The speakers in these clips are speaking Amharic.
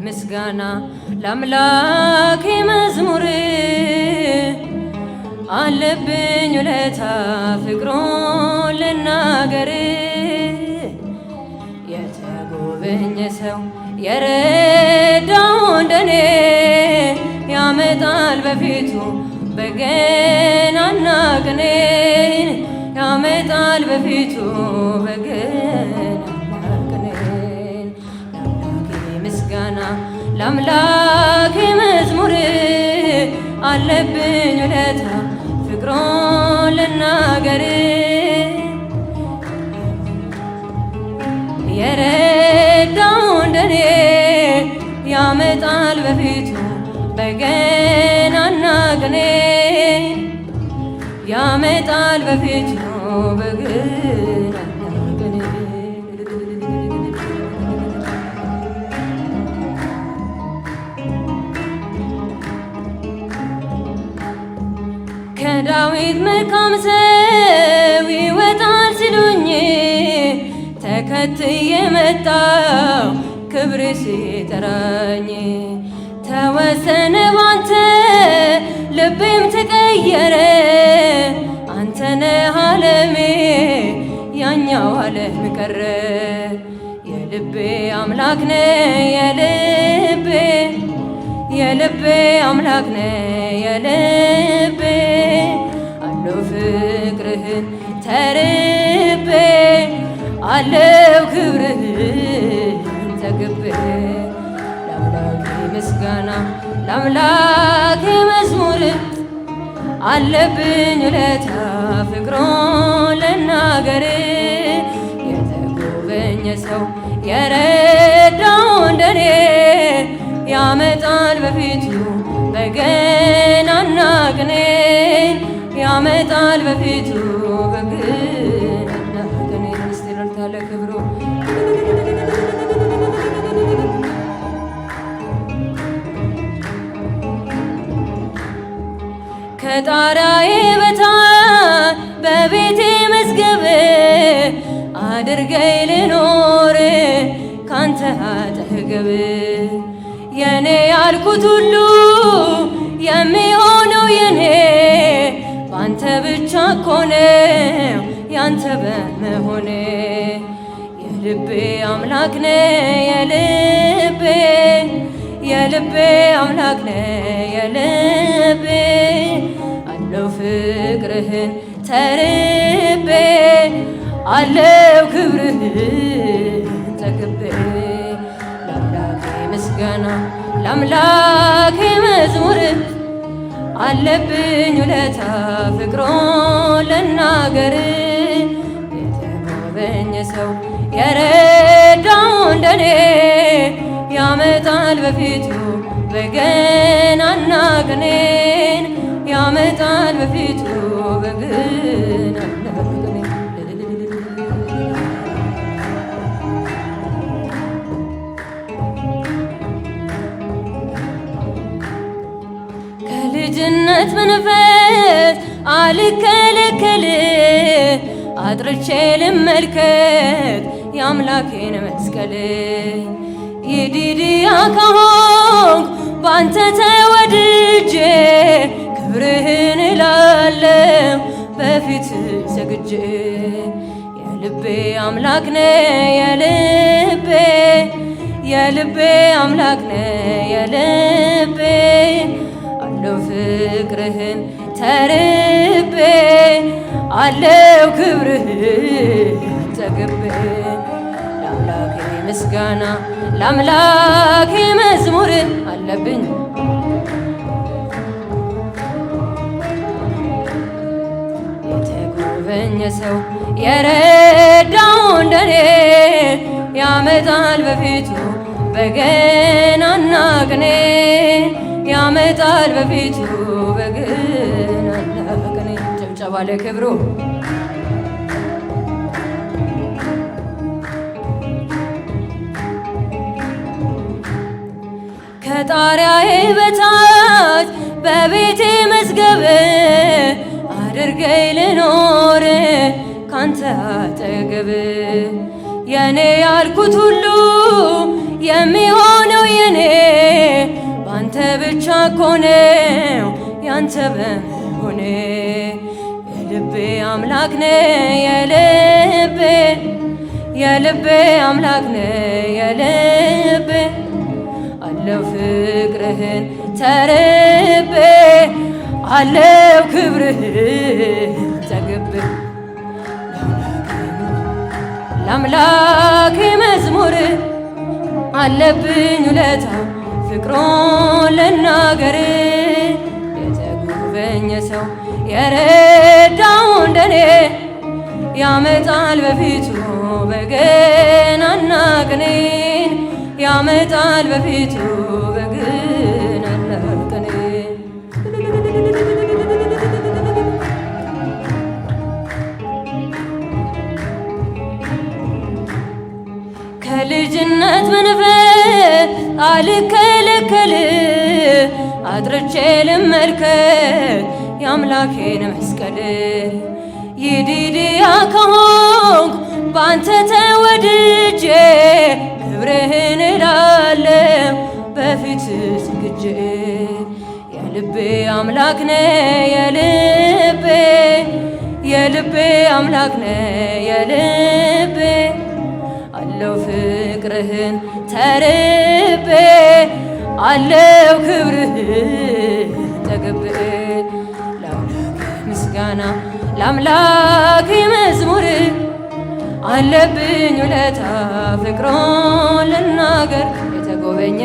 ምስጋና ለአምላኬ መዝሙር አለብኝ ውለታ ፍቅሩን ልናገር የተጎበኘ ሰው የረዳው እንደኔ ያመጣል በፊቱ በገናና ቅኔን ያመጣል በፊቱ በገናና ቅኔን ለአምላኬ ምስጋና ለአምላኬ መዝሙር አለብኝ ውለታ ፍቅሩን ልናገር የረዳው እንደኔ ያመጣል በፊቱ በገናና ቅኔ ያመጣል በፊቱ በገናና ቅኔ ከዳዊት መልካም ሰው ይወጣል ሲሉኝ ተከትዬ መጣው ክብር ሲጠራኝ ተወሰነ ባንተ ልቤም ተቀየረ አንተነ ዓለሜ ያኛው ዓለም ቀረ የልቤ አምላክ ነ የልቤ አምላክ ነ የልቤ አለው ፍቅርህን ተርቤ አለው ክብርህን ተግቤ ለአምላኬ ምስጋና ለአምላኬ መዝሙር አለብኝ ውለታ ፍቅሩን ልናገር የተጎበኘ ሰው የረዳው እንደኔ ያመጣል በፊቱ በገናና ቅኔን ያመጣል በፊቱ በገናና ቅኔን ስትልታለ ክብሩ ከጣራዬ በታች በቤቴ መዝገብ አድርገኝ ልኖር ካንተ አጠገብ የኔ ያልኩት ሁሉ የሚሆነው የኔ ባንተ ብቻ እኮ ነው ያንተ በመሆኔ የልቤ አምላክ ነ የልቤ አምላክ ነ የልቤ አለው ፍቅርህን ተርቤ አለው ክብርህን ተክቤ ለአምላኬ ምስጋና ለአምላኬ መዝሙር አለብኝ ውለታ ፍቅሩን ልናገር የተጎበኘ ሰው የረዳው እንደኔ ያመጣል በፊቱ በገናና ቅኔን ያመጣል በፊቱ በገናና ቅኔን ከልጅነት መንፈስ አልከለከል አጥርቼ ልመልከት የአምላኬን መስቀል ይዲድያ ከሆንኩ ባንተ ተወድጄ ክብርህን እላለሁ በፊት ሰግጄ የልቤ አምላክ ነ የልቤ አምላክ ነ የልቤ አለው ፍቅርህን ተርቤ አለው ክብርህን ተግቤ ለአምላኬ ምስጋና ለአምላኬ መዝሙር አለብኝ የተጎበኘ ሰው የረዳው እንደኔ ያመጣል በፊቱ በገናና ቅኔን ያመጣል በፊቱ በገናና ቅኔን ጭብጨባ ለክብሩ ከጣሪያዬ በታች በቤቴ መዝገብ አድርገኝ ልኖር ካንተ አጠገብ የኔ ያልኩት ሁሉ የሚሆነው የኔ ብቻ እኮ ነው ያንተ በመሆኔ የልቤ አምላክ ነህ የልቤ አምላክ ነህ የልቤ አለው ፍቅርህን ተርቤ አለው ክብርህን ጠግቤ ለአምላኬ መዝሙር አለብኝ ውለታ ፍቅሩን ልናገር የተጎበኘ ሰው የረዳው እንደኔ ያመጣል በፊቱ በገናና ቅኔን ያመጣል በፊቱ በገናና ቅኔን። ከልጅነት መንፈስ አልከለከል አድርቼ ልመልከት የአምላኬን መስቀል ይዲድያ ከሆንኩ በአንተ ተወድጄ ክብርህን እላለሁ በፊት ስግጄ የልቤ አምላክ ነህ የልቤ አምላክ ነህ የልቤ አለው ፍቅርህን ተርቤ አለው ክብርህን ጠግቤ ምስጋና ለአምላኬ መዝሙር አለብኝ ውለታ ፍቅሩን ልናገር የተጎበኘ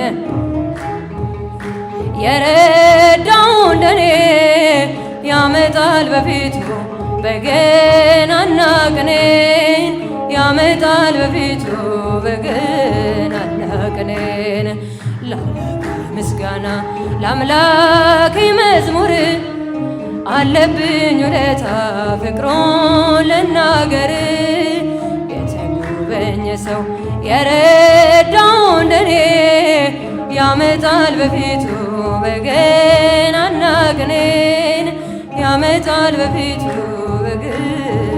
የረዳው እንደኔ ያመጣል በፊቱ በገናና ቅኔን ያመጣል በፊቱ በገናና ቅኔን። ምስጋና ለአምላኬ መዝሙር አለብኝ ውለታ ፍቅሩን ልናገር የተጎበኘ ሰው የረዳው እንደኔ ያመጣል በፊቱ በገናና ቅኔን ያመጣል በፊቱ በገናና